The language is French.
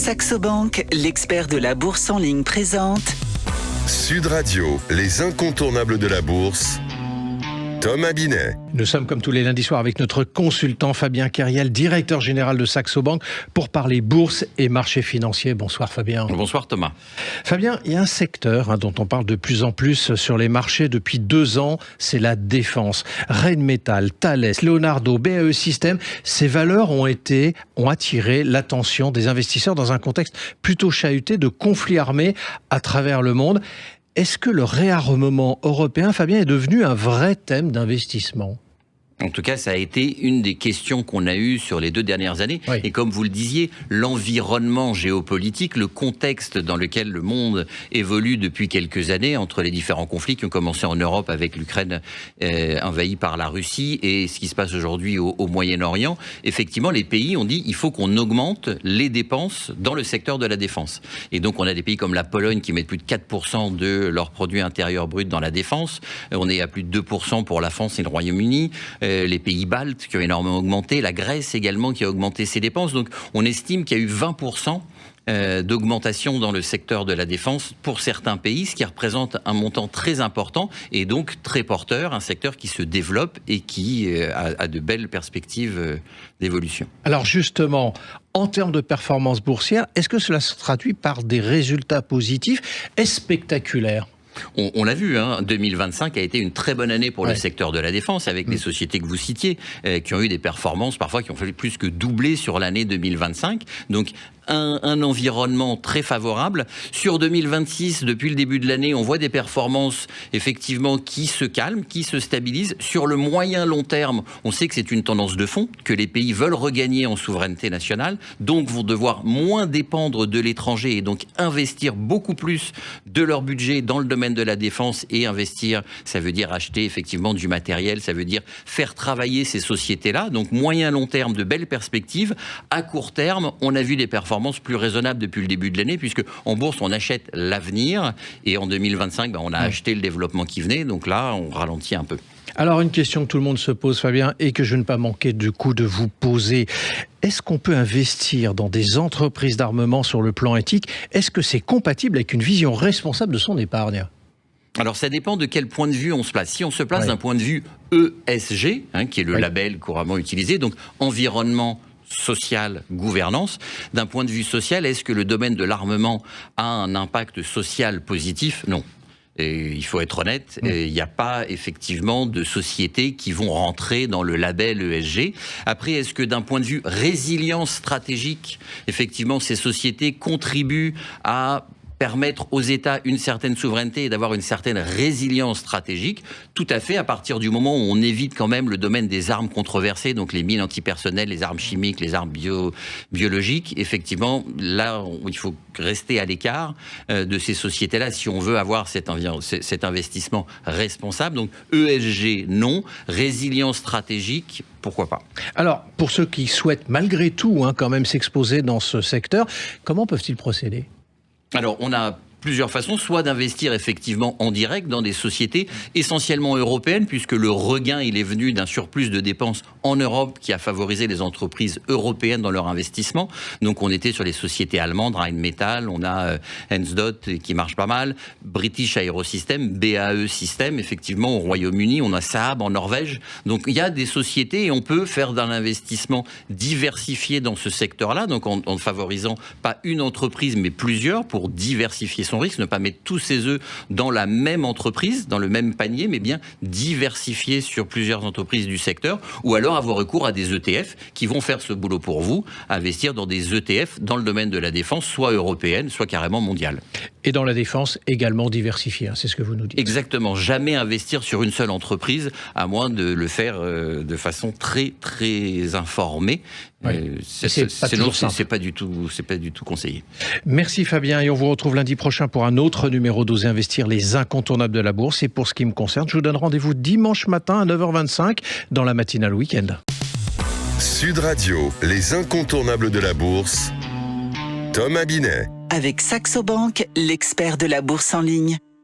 Saxo Bank, l'expert de la bourse en ligne présente Sud Radio, les incontournables de la bourse. Thomas Binet. Nous sommes comme tous les lundis soirs avec notre consultant Fabien Keriel, directeur général de Saxo Bank, pour parler bourse et marché financier. Bonsoir Fabien. Bonsoir Thomas. Fabien, il y a un secteur dont on parle de plus en plus sur les marchés depuis 2 ans, c'est la défense. Rheinmetall, Thales, Leonardo, BAE Systems, ces valeurs ont attiré l'attention des investisseurs dans un contexte plutôt chahuté de conflits armés à travers le monde. Est-ce que le réarmement européen, Fabien, est devenu un vrai thème d'investissement ? En tout cas, ça a été une des questions qu'on a eues sur les 2 dernières années. Oui. Et comme vous le disiez, l'environnement géopolitique, le contexte dans lequel le monde évolue depuis quelques années, entre les différents conflits qui ont commencé en Europe avec l'Ukraine envahie par la Russie et ce qui se passe aujourd'hui au Moyen-Orient, effectivement, les pays ont dit il faut qu'on augmente les dépenses dans le secteur de la défense. Et donc, on a des pays comme la Pologne qui mettent plus de 4% de leur produit intérieur brut dans la défense. On est à plus de 2% pour la France et le Royaume-Uni. Les pays baltes qui ont énormément augmenté, la Grèce également qui a augmenté ses dépenses. Donc on estime qu'il y a eu 20% d'augmentation dans le secteur de la défense pour certains pays, ce qui représente un montant très important et donc très porteur, un secteur qui se développe et qui a de belles perspectives d'évolution. Alors justement, en termes de performance boursière, est-ce que cela se traduit par des résultats positifs et spectaculaires ? On l'a vu, 2025 a été une très bonne année pour le secteur de la défense, avec les sociétés que vous citiez, qui ont eu des performances parfois qui ont fait plus que doubler sur l'année 2025. Donc un environnement très favorable. Sur 2026, depuis le début de l'année, on voit des performances effectivement qui se calment, qui se stabilisent. Sur le moyen long terme, on sait que c'est une tendance de fond, que les pays veulent regagner en souveraineté nationale, donc vont devoir moins dépendre de l'étranger et donc investir beaucoup plus de leur budget dans le domaine de la défense. Et investir, ça veut dire acheter effectivement du matériel, ça veut dire faire travailler ces sociétés-là. Donc moyen long terme, de belles perspectives. À court terme, on a vu des performances plus raisonnables depuis le début de l'année, puisque en bourse, on achète l'avenir, et en 2025, on a acheté le développement qui venait, donc là, on ralentit un peu. Alors, une question que tout le monde se pose, Fabien, et que je ne vais pas manquer du coup de vous poser. Est-ce qu'on peut investir dans des entreprises d'armement sur le plan éthique ? Est-ce que c'est compatible avec une vision responsable de son épargne ? Alors, ça dépend de quel point de vue on se place. Si on se place d'un point de vue ESG, qui est le label couramment utilisé, donc environnement, social, gouvernance. D'un point de vue social, est-ce que le domaine de l'armement a un impact social positif ? Non. Et il faut être honnête, il n'y a pas effectivement de sociétés qui vont rentrer dans le label ESG. Après, est-ce que d'un point de vue résilience stratégique, effectivement, ces sociétés contribuent à permettre aux États une certaine souveraineté et d'avoir une certaine résilience stratégique, tout à fait, à partir du moment où on évite quand même le domaine des armes controversées, donc les mines antipersonnelles, les armes chimiques, les armes biologiques. Effectivement, là, il faut rester à l'écart de ces sociétés-là si on veut avoir cet investissement responsable. Donc ESG, non. Résilience stratégique, pourquoi pas. Alors, pour ceux qui souhaitent malgré tout quand même s'exposer dans ce secteur, comment peuvent-ils procéder ? Alors, on a plusieurs façons, soit d'investir effectivement en direct dans des sociétés essentiellement européennes, puisque le regain, il est venu d'un surplus de dépenses en Europe qui a favorisé les entreprises européennes dans leur investissement. Donc, on était sur les sociétés allemandes, Rheinmetall, on a Hensdot qui marche pas mal, British Aerosystem, BAE System, effectivement, au Royaume-Uni, on a Saab en Norvège. Donc, il y a des sociétés et on peut faire d'un investissement diversifié dans ce secteur-là, donc en favorisant pas une entreprise, mais plusieurs pour diversifier son risque, ne pas mettre tous ses œufs dans la même entreprise, dans le même panier, mais bien diversifier sur plusieurs entreprises du secteur, ou alors avoir recours à des ETF qui vont faire ce boulot pour vous, investir dans des ETF dans le domaine de la défense, soit européenne, soit carrément mondiale. Et dans la défense, également diversifier, c'est ce que vous nous dites. Exactement, jamais investir sur une seule entreprise, à moins de le faire de façon très, très informée. C'est pas du tout conseillé. Merci Fabien, et on vous retrouve lundi prochain pour un autre numéro d'Oser Investir, les incontournables de la bourse. Et pour ce qui me concerne, je vous donne rendez-vous dimanche matin à 9h25 dans la matinale week-end. Sud Radio, les incontournables de la bourse. Thomas Binet. Avec Saxo Bank, l'expert de la bourse en ligne.